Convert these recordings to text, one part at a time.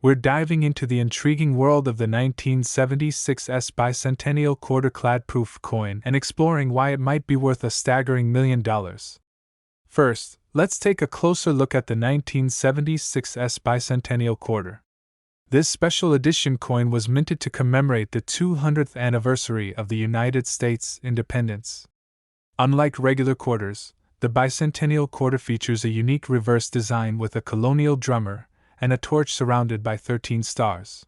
we're diving into the intriguing world of the 1976 Bicentennial Quarter clad proof coin and exploring why it might be worth a staggering $1 million. First, let's take a closer look at the 1976 Bicentennial Quarter. This special edition coin was minted to commemorate the 200th anniversary of the United States independence. Unlike regular quarters, the Bicentennial Quarter features a unique reverse design with a colonial drummer and a torch surrounded by 13 stars.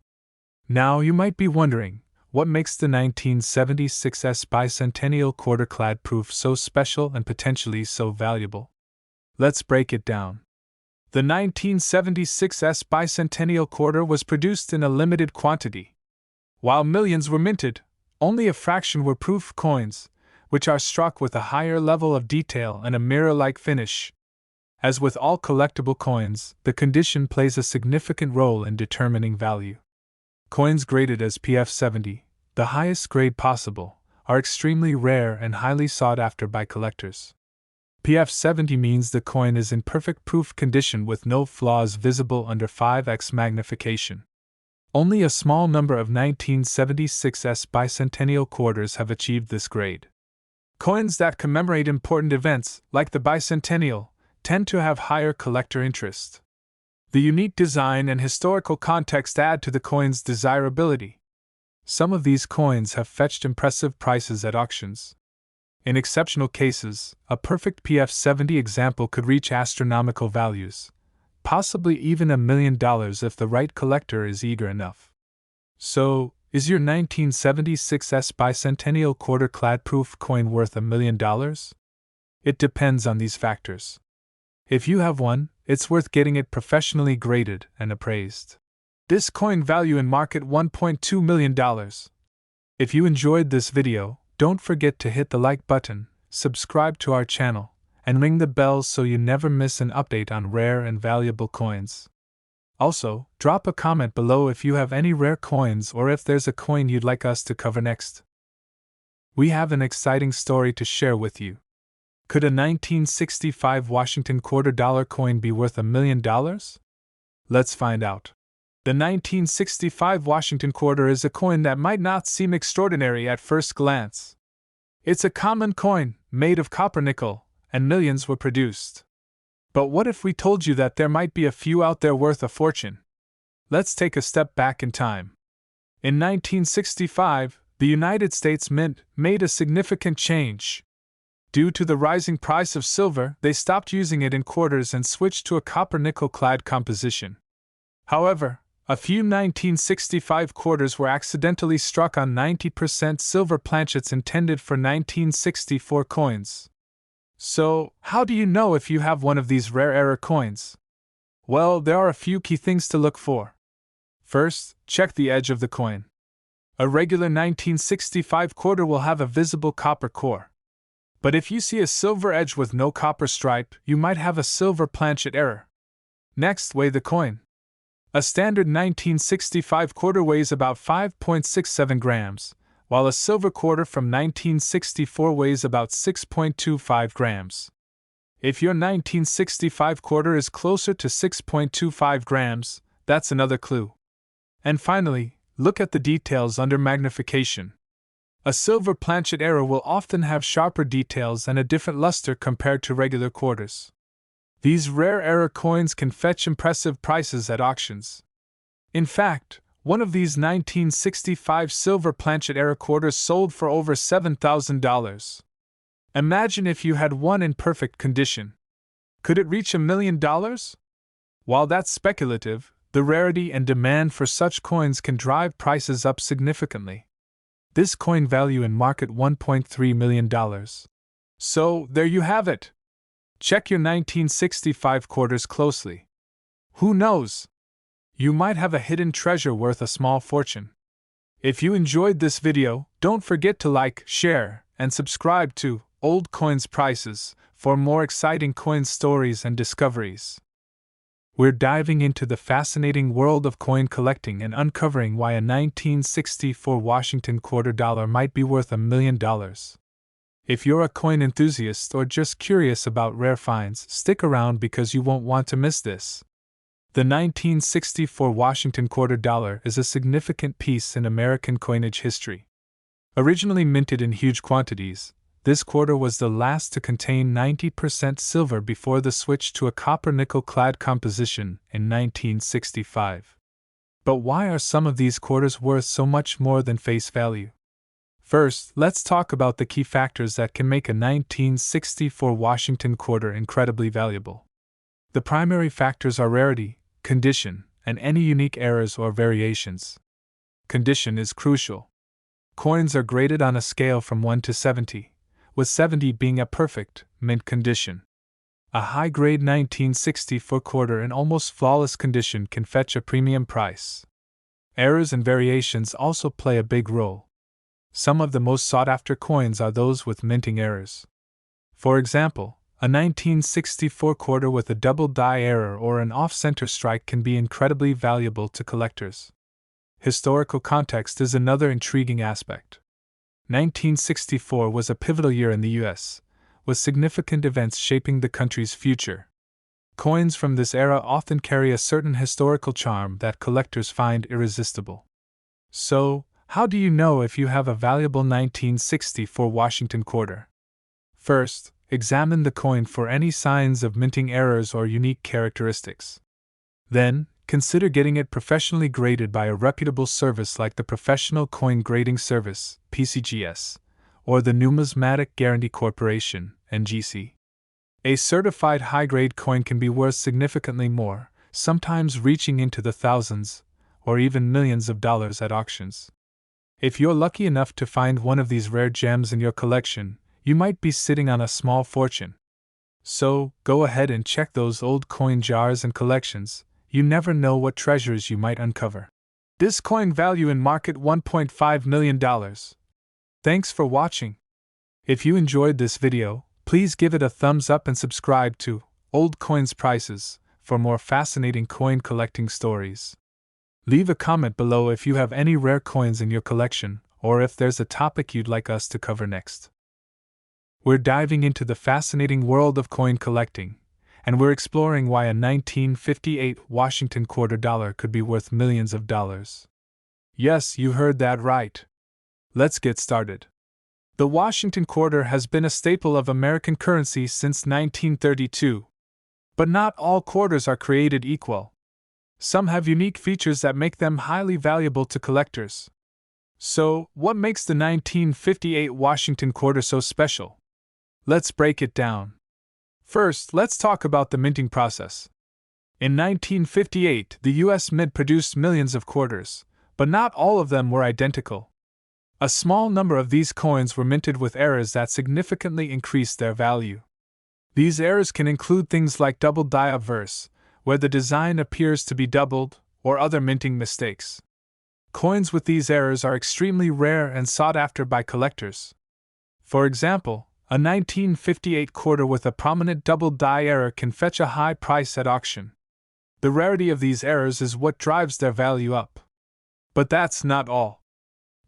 Now you might be wondering, what makes the 1976 Bicentennial Quarter clad proof so special and potentially so valuable? Let's break it down. The 1976 Bicentennial Quarter was produced in a limited quantity. While millions were minted, only a fraction were proof coins, which are struck with a higher level of detail and a mirror-like finish. As with all collectible coins, the condition plays a significant role in determining value. Coins graded as PF70, the highest grade possible, are extremely rare and highly sought after by collectors. PF70 means the coin is in perfect proof condition with no flaws visible under 5x magnification. Only a small number of 1976 Bicentennial Quarters have achieved this grade. Coins that commemorate important events, like the Bicentennial, tend to have higher collector interest. The unique design and historical context add to the coin's desirability. Some of these coins have fetched impressive prices at auctions. In exceptional cases, a perfect PF70 example could reach astronomical values, possibly even $1 million if the right collector is eager enough. So, is your 1976 Bicentennial Quarter clad proof coin worth $1 million? It depends on these factors. If you have one, it's worth getting it professionally graded and appraised. This coin value in market $1.2 million. If you enjoyed this video, don't forget to hit the like button, subscribe to our channel, and ring the bell so you never miss an update on rare and valuable coins. Also, drop a comment below if you have any rare coins or if there's a coin you'd like us to cover next. We have an exciting story to share with you. Could a 1965 Washington quarter-dollar coin be worth $1 million? Let's find out. The 1965 Washington quarter is a coin that might not seem extraordinary at first glance. It's a common coin, made of copper nickel, and millions were produced. But what if we told you that there might be a few out there worth a fortune? Let's take a step back in time. In 1965, the United States Mint made a significant change. Due to the rising price of silver, they stopped using it in quarters and switched to a copper-nickel clad composition. However, a few 1965 quarters were accidentally struck on 90% silver planchets intended for 1964 coins. So, how do you know if you have one of these rare error coins? Well, there are a few key things to look for. First, check the edge of the coin. A regular 1965 quarter will have a visible copper core. But if you see a silver edge with no copper stripe, you might have a silver planchet error. Next, weigh the coin. A standard 1965 quarter weighs about 5.67 grams, while a silver quarter from 1964 weighs about 6.25 grams. If your 1965 quarter is closer to 6.25 grams, that's another clue. And finally, look at the details under magnification. A silver planchet error will often have sharper details and a different luster compared to regular quarters. These rare error coins can fetch impressive prices at auctions. In fact, one of these 1965 silver planchet error quarters sold for over $7,000. Imagine if you had one in perfect condition. Could it reach $1 million? While that's speculative, the rarity and demand for such coins can drive prices up significantly. This coin value in market $1.3 million. So, there you have it. Check your 1965 quarters closely. Who knows? You might have a hidden treasure worth a small fortune. If you enjoyed this video, don't forget to like, share, and subscribe to Old Coins Prices for more exciting coin stories and discoveries. We're diving into the fascinating world of coin collecting and uncovering why a 1964 Washington quarter dollar might be worth $1 million. If you're a coin enthusiast or just curious about rare finds, stick around because you won't want to miss this. The 1964 Washington quarter dollar is a significant piece in American coinage history. Originally minted in huge quantities, this quarter was the last to contain 90% silver before the switch to a copper-nickel clad composition in 1965. But why are some of these quarters worth so much more than face value? First, let's talk about the key factors that can make a 1964 Washington quarter incredibly valuable. The primary factors are rarity, condition, and any unique errors or variations. Condition is crucial. Coins are graded on a scale from 1 to 70, with 70 being a perfect, mint condition. A high-grade 1964 quarter in almost flawless condition can fetch a premium price. Errors and variations also play a big role. Some of the most sought-after coins are those with minting errors. For example, a 1964 quarter with a double die error or an off-center strike can be incredibly valuable to collectors. Historical context is another intriguing aspect. 1964 was a pivotal year in the U.S., with significant events shaping the country's future. Coins from this era often carry a certain historical charm that collectors find irresistible. So, how do you know if you have a valuable 1964 Washington quarter? First, examine the coin for any signs of minting errors or unique characteristics. Then, consider getting it professionally graded by a reputable service like the Professional Coin Grading Service, PCGS, or the Numismatic Guarantee Corporation, NGC. A certified high-grade coin can be worth significantly more, sometimes reaching into the thousands, or even millions of dollars at auctions. If you're lucky enough to find one of these rare gems in your collection, you might be sitting on a small fortune. So, go ahead and check those old coin jars and collections. You never know what treasures you might uncover. This coin value in market $1.5 million. Thanks for watching. If you enjoyed this video, please give it a thumbs up and subscribe to Old Coins Prices for more fascinating coin collecting stories. Leave a comment below if you have any rare coins in your collection, or if there's a topic you'd like us to cover next. We're diving into the fascinating world of coin collecting, and we're exploring why a 1958 Washington quarter dollar could be worth millions of dollars. Yes, you heard that right. Let's get started. The Washington quarter has been a staple of American currency since 1932. But not all quarters are created equal. Some have unique features that make them highly valuable to collectors. So, what makes the 1958 Washington quarter so special? Let's break it down. First, let's talk about the minting process. In 1958, the U.S. Mint produced millions of quarters, but not all of them were identical. A small number of these coins were minted with errors that significantly increased their value. These errors can include things like double die obverse, where the design appears to be doubled, or other minting mistakes. Coins with these errors are extremely rare and sought after by collectors. For example, a 1958 quarter with a prominent double die error can fetch a high price at auction. The rarity of these errors is what drives their value up. But that's not all.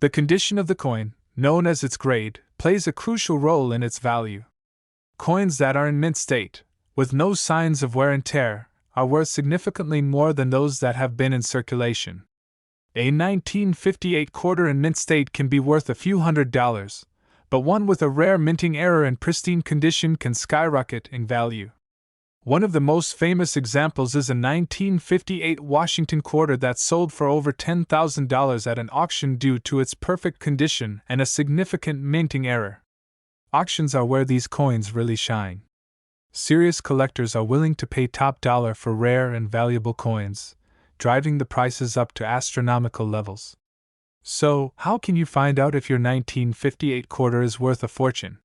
The condition of the coin, known as its grade, plays a crucial role in its value. Coins that are in mint state, with no signs of wear and tear, are worth significantly more than those that have been in circulation. A 1958 quarter in mint state can be worth a few $100s, but one with a rare minting error in pristine condition can skyrocket in value. One of the most famous examples is a 1958 Washington quarter that sold for over $10,000 at an auction due to its perfect condition and a significant minting error. Auctions are where these coins really shine. Serious collectors are willing to pay top dollar for rare and valuable coins, driving the prices up to astronomical levels. So, how can you find out if your 1958 quarter is worth a fortune?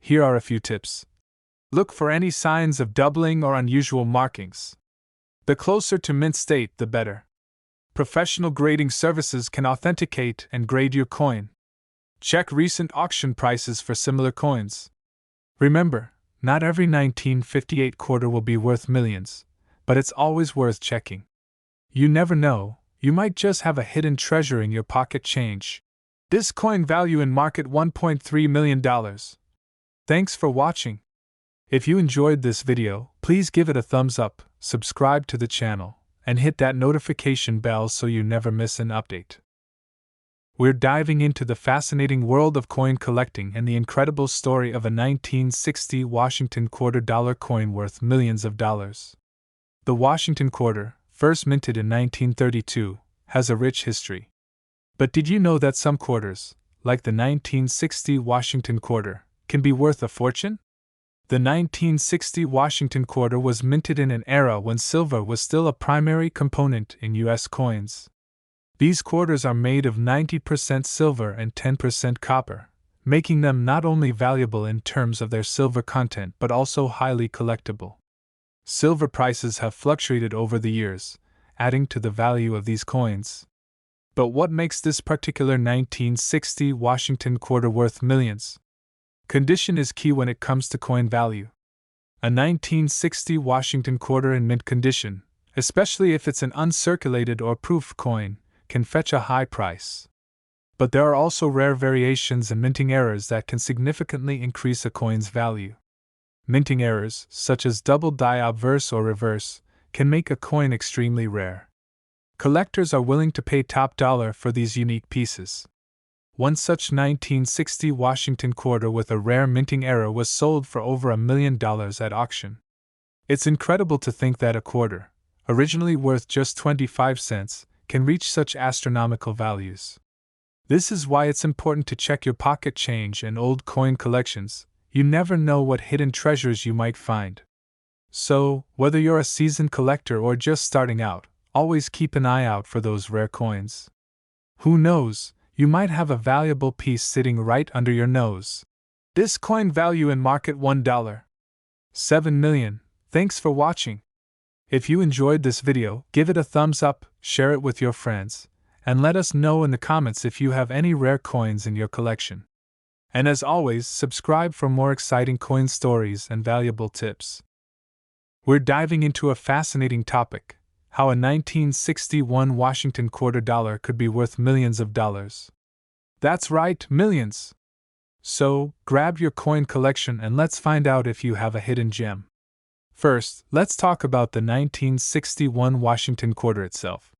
Here are a few tips. Look for any signs of doubling or unusual markings. The closer to mint state, the better. Professional grading services can authenticate and grade your coin. Check recent auction prices for similar coins. Remember, not every 1958 quarter will be worth millions, but it's always worth checking. You never know, you might just have a hidden treasure in your pocket change. This coin value in market $1.3 million. Thanks for watching. If you enjoyed this video, please give it a thumbs up, subscribe to the channel, and hit that notification bell so you never miss an update. We're diving into the fascinating world of coin collecting and the incredible story of a 1960 Washington quarter dollar coin worth millions of dollars. The Washington quarter, first minted in 1932, has a rich history. But did you know that some quarters, like the 1960 Washington quarter, can be worth a fortune? The 1960 Washington quarter was minted in an era when silver was still a primary component in U.S. coins. These quarters are made of 90% silver and 10% copper, making them not only valuable in terms of their silver content but also highly collectible. Silver prices have fluctuated over the years, adding to the value of these coins. But what makes this particular 1960 Washington quarter worth millions? Condition is key when it comes to coin value. A 1960 Washington quarter in mint condition, especially if it's an uncirculated or proof coin, can fetch a high price. But there are also rare variations and minting errors that can significantly increase a coin's value. Minting errors, such as double die obverse or reverse, can make a coin extremely rare. Collectors are willing to pay top dollar for these unique pieces. One such 1960 Washington quarter with a rare minting error was sold for over $1 million at auction. It's incredible to think that a quarter, originally worth just 25 cents, can reach such astronomical values. This is why it's important to check your pocket change and old coin collections. You never know what hidden treasures you might find. So, whether you're a seasoned collector or just starting out, always keep an eye out for those rare coins. Who knows, you might have a valuable piece sitting right under your nose. This coin value in market $1.7 million. Thanks for watching. If you enjoyed this video, give it a thumbs up, share it with your friends, and let us know in the comments if you have any rare coins in your collection. And as always, subscribe for more exciting coin stories and valuable tips. We're diving into a fascinating topic: how a 1961 Washington quarter dollar could be worth millions of dollars. That's right, millions! So, grab your coin collection and let's find out if you have a hidden gem. First, let's talk about the 1961 Washington quarter itself.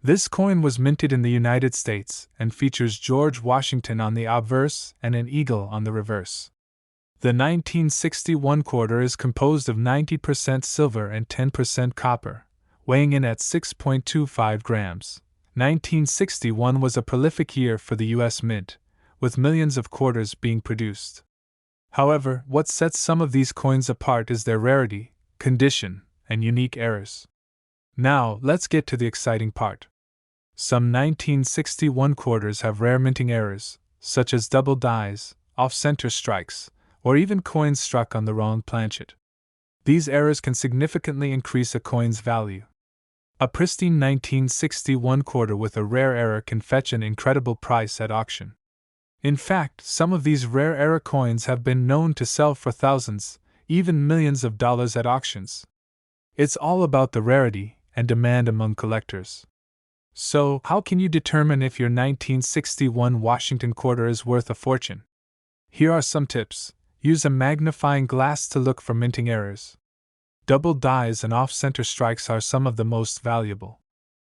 This coin was minted in the United States and features George Washington on the obverse and an eagle on the reverse. The 1961 quarter is composed of 90% silver and 10% copper, weighing in at 6.25 grams. 1961 was a prolific year for the U.S. Mint, with millions of quarters being produced. However, what sets some of these coins apart is their rarity, condition, and unique errors. Now, let's get to the exciting part. Some 1961 quarters have rare minting errors, such as double dies, off-center strikes, or even coins struck on the wrong planchet. These errors can significantly increase a coin's value. A pristine 1961 quarter with a rare error can fetch an incredible price at auction. In fact, some of these rare error coins have been known to sell for thousands, even millions of dollars at auctions. It's all about the rarity and demand among collectors. So, how can you determine if your 1961 Washington quarter is worth a fortune? Here are some tips. Use a magnifying glass to look for minting errors. Double dies and off-center strikes are some of the most valuable.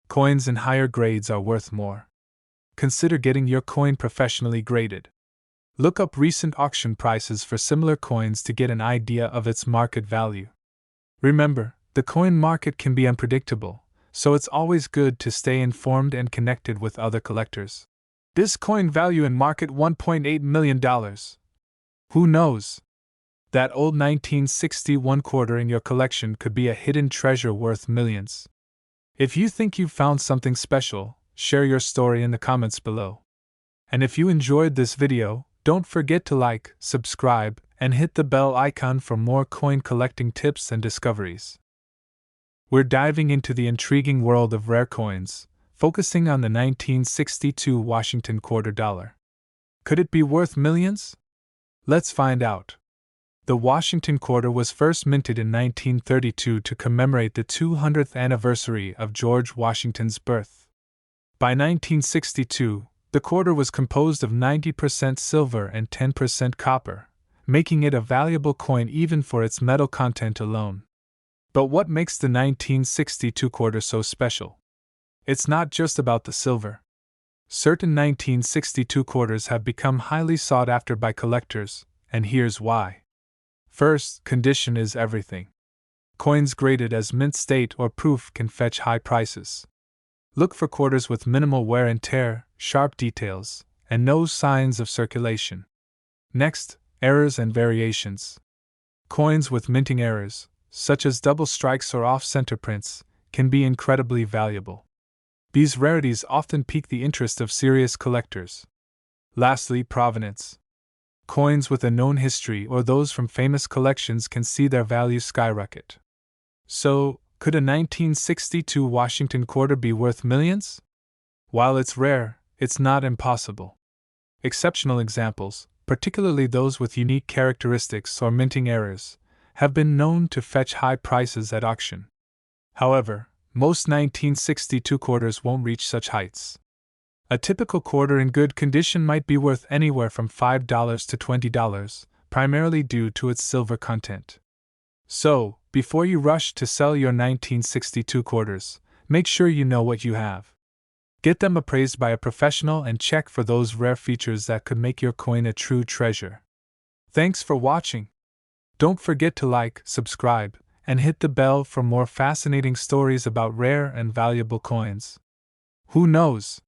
Coins in higher grades are worth more. Consider getting your coin professionally graded. Look up recent auction prices for similar coins to get an idea of its market value. Remember, the coin market can be unpredictable, so it's always good to stay informed and connected with other collectors. This coin value in market $1.8 million. Who knows? That old 1961 quarter in your collection could be a hidden treasure worth millions. If you think you've found something special, share your story in the comments below. And if you enjoyed this video, don't forget to like, subscribe, and hit the bell icon for more coin collecting tips and discoveries. We're diving into the intriguing world of rare coins, focusing on the 1962 Washington quarter dollar. Could it be worth millions? Let's find out. The Washington quarter was first minted in 1932 to commemorate the 200th anniversary of George Washington's birth. By 1962, the quarter was composed of 90% silver and 10% copper, making it a valuable coin even for its metal content alone. But what makes the 1962 quarter so special? It's not just about the silver. Certain 1962 quarters have become highly sought after by collectors, and here's why. First, condition is everything. Coins graded as mint state or proof can fetch high prices. Look for quarters with minimal wear and tear, sharp details, and no signs of circulation. Next, errors and variations. Coins with minting errors, such as double strikes or off-center prints, can be incredibly valuable. These rarities often pique the interest of serious collectors. Lastly, provenance. Coins with a known history or those from famous collections can see their value skyrocket. So, could a 1962 Washington quarter be worth millions? While it's rare, it's not impossible. Exceptional examples, particularly those with unique characteristics or minting errors, have been known to fetch high prices at auction. However, most 1962 quarters won't reach such heights. A typical quarter in good condition might be worth anywhere from $5 to $20, primarily due to its silver content. So, before you rush to sell your 1962 quarters, make sure you know what you have. Get them appraised by a professional and check for those rare features that could make your coin a true treasure. Thanks for watching. Don't forget to like, subscribe, and hit the bell for more fascinating stories about rare and valuable coins. Who knows?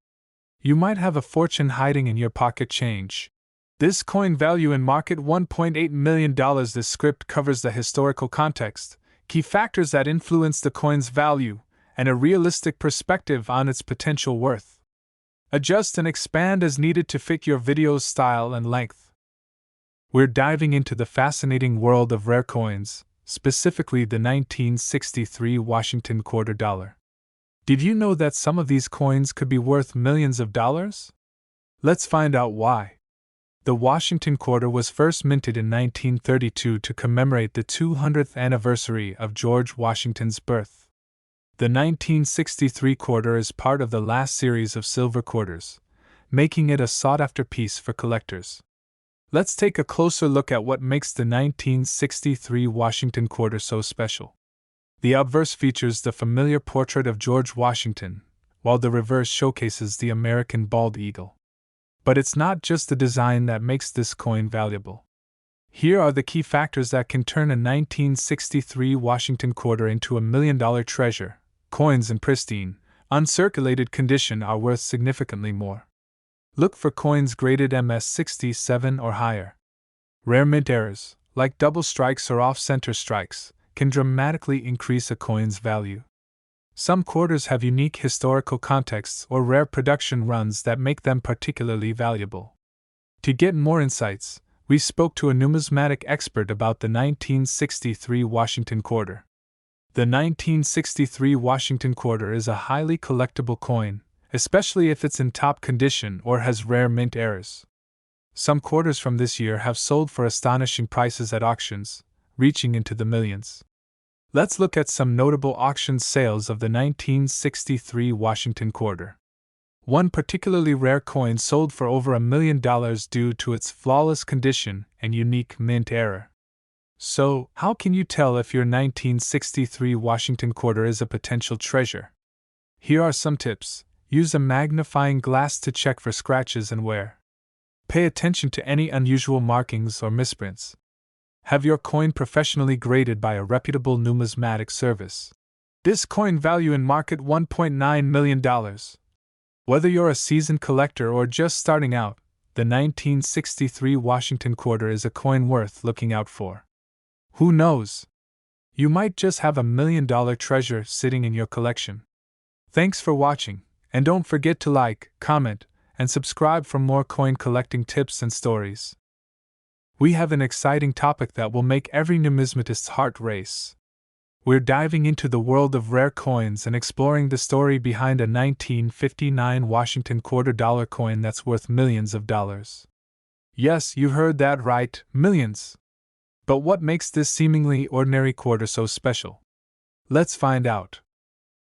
You might have a fortune hiding in your pocket change. This coin value in market $1.8 million. This script covers the historical context, key factors that influence the coin's value, and a realistic perspective on its potential worth. Adjust and expand as needed to fit your video's style and length. We're diving into the fascinating world of rare coins, specifically the 1963 Washington quarter dollar. Did you know that some of these coins could be worth millions of dollars? Let's find out why. The Washington quarter was first minted in 1932 to commemorate the 200th anniversary of George Washington's birth. The 1963 quarter is part of the last series of silver quarters, making it a sought-after piece for collectors. Let's take a closer look at what makes the 1963 Washington quarter so special. The obverse features the familiar portrait of George Washington, while the reverse showcases the American bald eagle. But it's not just the design that makes this coin valuable. Here are the key factors that can turn a 1963 Washington quarter into a $1 million treasure. Coins in pristine, uncirculated condition are worth significantly more. Look for coins graded MS-67 or higher. Rare mint errors, like double strikes or off-center strikes, can dramatically increase a coin's value. Some quarters have unique historical contexts or rare production runs that make them particularly valuable. To get more insights, we spoke to a numismatic expert about the 1963 Washington quarter. The 1963 Washington quarter is a highly collectible coin, especially if it's in top condition or has rare mint errors. Some quarters from this year have sold for astonishing prices at auctions, reaching into the millions. Let's look at some notable auction sales of the 1963 Washington quarter. One particularly rare coin sold for over $1 million due to its flawless condition and unique mint error. So, how can you tell if your 1963 Washington quarter is a potential treasure? Here are some tips. Use a magnifying glass to check for scratches and wear. Pay attention to any unusual markings or misprints. Have your coin professionally graded by a reputable numismatic service. This coin value in market $1.9 million. Whether you're a seasoned collector or just starting out, the 1963 Washington quarter is a coin worth looking out for. Who knows? You might just have $1 million treasure sitting in your collection. Thanks for watching, and don't forget to like, comment, and subscribe for more coin collecting tips and stories. We have an exciting topic that will make every numismatist's heart race. We're diving into the world of rare coins and exploring the story behind a 1959 Washington quarter dollar coin that's worth millions of dollars. Yes, you heard that right, millions. But what makes this seemingly ordinary quarter so special? Let's find out.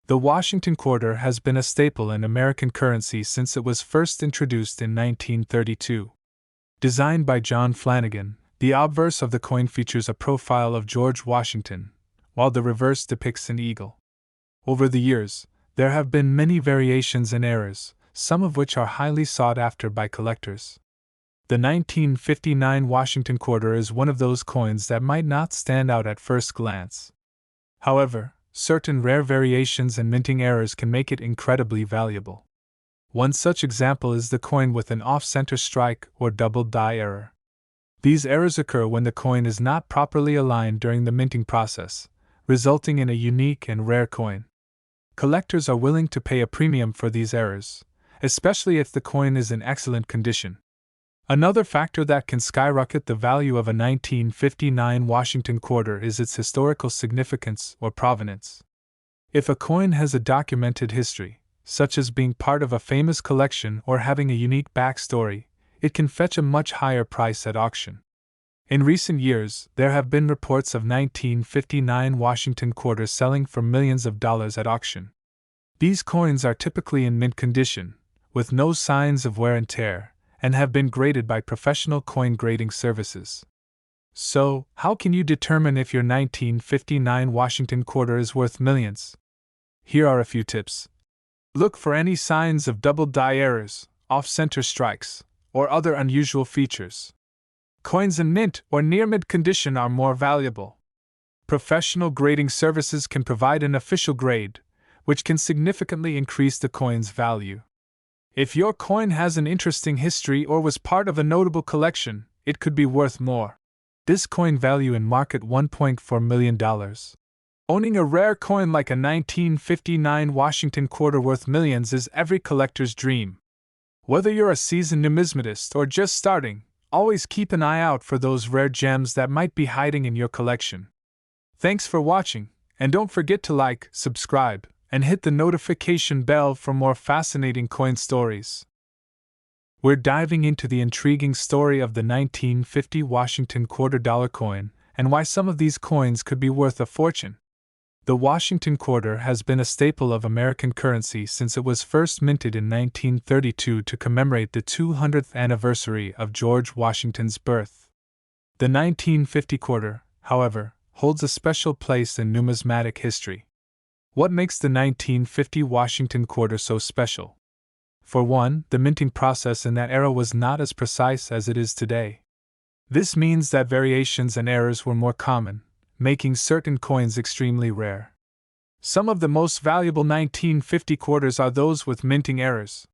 The Washington quarter has been a staple in American currency since it was first introduced in 1932. Designed by John Flanagan, the obverse of the coin features a profile of George Washington, while the reverse depicts an eagle. Over the years, there have been many variations and errors, some of which are highly sought after by collectors. The 1959 Washington Quarter is one of those coins that might not stand out at first glance. However, certain rare variations and minting errors can make it incredibly valuable. One such example is the coin with an off-center strike or double die error. These errors occur when the coin is not properly aligned during the minting process, resulting in a unique and rare coin. Collectors are willing to pay a premium for these errors, especially if the coin is in excellent condition. Another factor that can skyrocket the value of a 1959 Washington Quarter is its historical significance or provenance. If a coin has a documented history, such as being part of a famous collection or having a unique backstory, it can fetch a much higher price at auction. In recent years, there have been reports of 1959 Washington Quarters selling for millions of dollars at auction. These coins are typically in mint condition, with no signs of wear and tear, and have been graded by professional coin grading services. So, how can you determine if your 1959 Washington Quarter is worth millions? Here are a few tips. Look for any signs of double die errors, off-center strikes, or other unusual features. Coins in mint or near mint condition are more valuable. Professional grading services can provide an official grade, which can significantly increase the coin's value. If your coin has an interesting history or was part of a notable collection, it could be worth more. This coin value in market $1.4 million. Owning a rare coin like a 1959 Washington Quarter worth millions is every collector's dream. Whether you're a seasoned numismatist or just starting, always keep an eye out for those rare gems that might be hiding in your collection. Thanks for watching, and don't forget to like, subscribe, and hit the notification bell for more fascinating coin stories. We're diving into the intriguing story of the 1950 Washington Quarter dollar coin and why some of these coins could be worth a fortune. The Washington Quarter has been a staple of American currency since it was first minted in 1932 to commemorate the 200th anniversary of George Washington's birth. The 1950 quarter, however, holds a special place in numismatic history. What makes the 1950 Washington Quarter so special? For one, the minting process in that era was not as precise as it is today. This means that variations and errors were more common, making certain coins extremely rare. Some of the most valuable 1950 quarters are those with minting errors.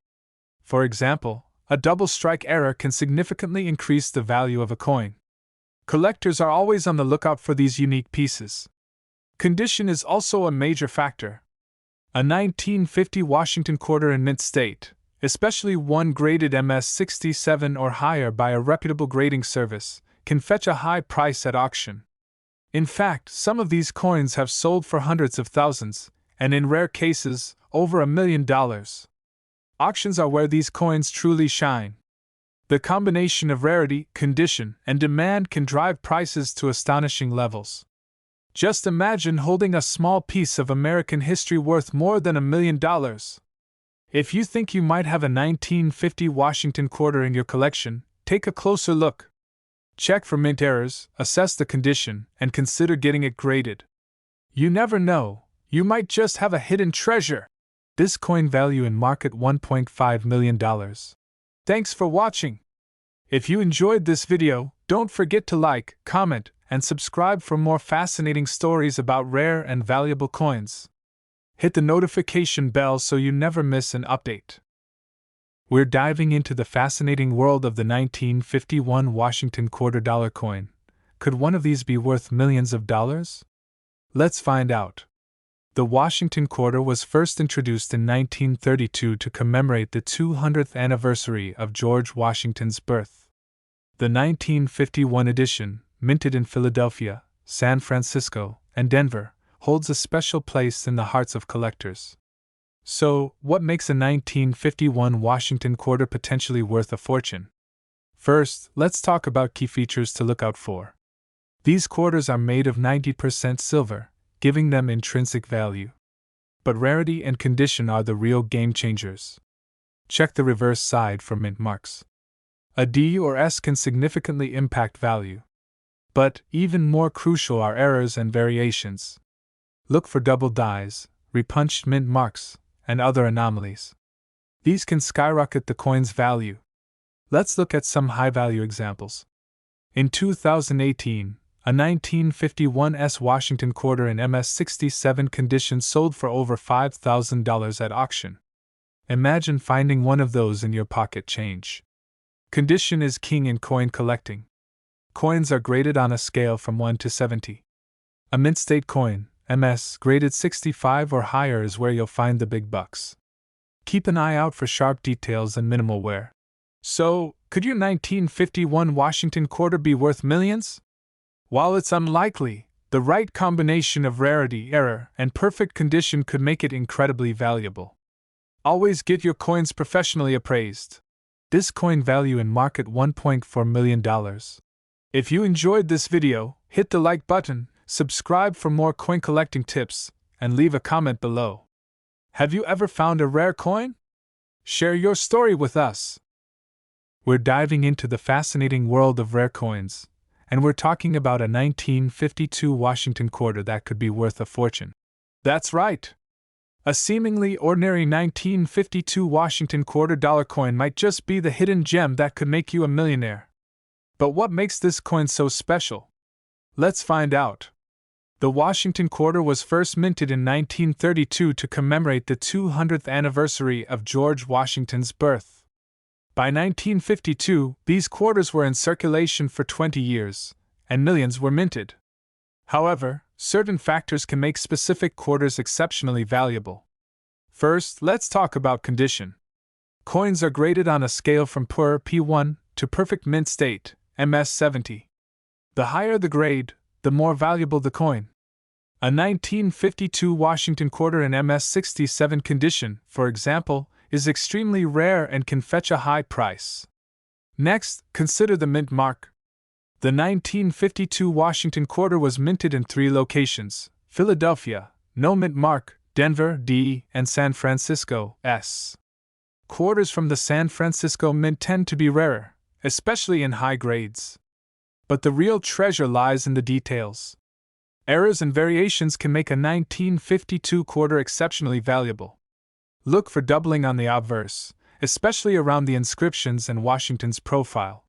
For example, a double strike error can significantly increase the value of a coin. Collectors are always on the lookout for these unique pieces. Condition is also a major factor. A 1950 Washington Quarter in mint state, especially one graded MS-67 or higher by a reputable grading service, can fetch a high price at auction. In fact, some of these coins have sold for hundreds of thousands, and in rare cases, over $1 million. Auctions are where these coins truly shine. The combination of rarity, condition, and demand can drive prices to astonishing levels. Just imagine holding a small piece of American history worth more than $1 million. If you think you might have a 1950 Washington Quarter in your collection, take a closer look. Check for mint errors, assess the condition, and consider getting it graded. You never know, you might just have a hidden treasure. This coin value in market $1.5 million. Thanks for watching. If you enjoyed this video, don't forget to like, comment, and subscribe for more fascinating stories about rare and valuable coins. Hit the notification bell so you never miss an update. We're diving into the fascinating world of the 1951 Washington Quarter dollar coin. Could one of these be worth millions of dollars? Let's find out. The Washington Quarter was first introduced in 1932 to commemorate the 200th anniversary of George Washington's birth. The 1951 edition, minted in Philadelphia, San Francisco, and Denver, holds a special place in the hearts of collectors. So, what makes a 1951 Washington Quarter potentially worth a fortune? First, let's talk about key features to look out for. These quarters are made of 90% silver, giving them intrinsic value. But rarity and condition are the real game changers. Check the reverse side for mint marks. A D or S can significantly impact value. But, even more crucial are errors and variations. Look for double dies, repunched mint marks, and other anomalies. These can skyrocket the coin's value. Let's look at some high-value examples. In 2018, a 1951 Washington quarter in MS-67 condition sold for over $5,000 at auction. Imagine finding one of those in your pocket change. Condition is king in coin collecting. Coins are graded on a scale from 1 to 70. A mint state coin, MS, graded 65 or higher is where you'll find the big bucks. Keep an eye out for sharp details and minimal wear. So, could your 1951 Washington quarter be worth millions? While it's unlikely, the right combination of rarity, error, and perfect condition could make it incredibly valuable. Always get your coins professionally appraised. This coin value in market $1.4 million. If you enjoyed this video, hit the like button, subscribe for more coin collecting tips, and leave a comment below. Have you ever found a rare coin? Share your story with us. We're diving into the fascinating world of rare coins, and we're talking about a 1952 Washington quarter that could be worth a fortune. That's right! A seemingly ordinary 1952 Washington quarter-dollar coin might just be the hidden gem that could make you a millionaire. But what makes this coin so special? Let's find out. The Washington quarter was first minted in 1932 to commemorate the 200th anniversary of George Washington's birth. By 1952, these quarters were in circulation for 20 years, and millions were minted. However, certain factors can make specific quarters exceptionally valuable. First, let's talk about condition. Coins are graded on a scale from poor P1 to perfect mint state, MS-70. The higher the grade, the more valuable the coin. A 1952 Washington quarter in MS-67 condition, for example, is extremely rare and can fetch a high price. Next, consider the mint mark. The 1952 Washington quarter was minted in 3 locations: Philadelphia, no mint mark, Denver, D, and San Francisco, S. Quarters from the San Francisco mint tend to be rarer, especially in high grades. But the real treasure lies in the details. Errors and variations can make a 1952 quarter exceptionally valuable. Look for doubling on the obverse, especially around the inscriptions and Washington's profile.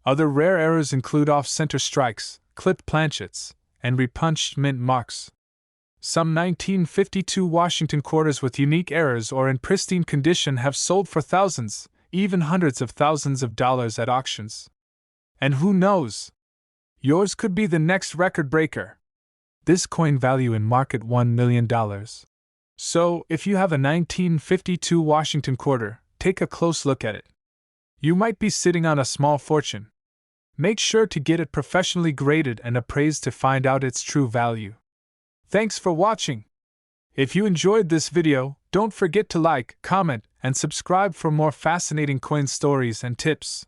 Other rare errors include off-center strikes, clipped planchets, and repunched mint marks. Some 1952 Washington quarters with unique errors or in pristine condition have sold for thousands, even hundreds of thousands of dollars at auctions. And who knows? Yours could be the next record breaker. This coin value in market $1 million. So, if you have a 1952 Washington quarter, take a close look at it. You might be sitting on a small fortune. Make sure to get it professionally graded and appraised to find out its true value. Thanks for watching. If you enjoyed this video, don't forget to like, comment, and subscribe for more fascinating coin stories and tips.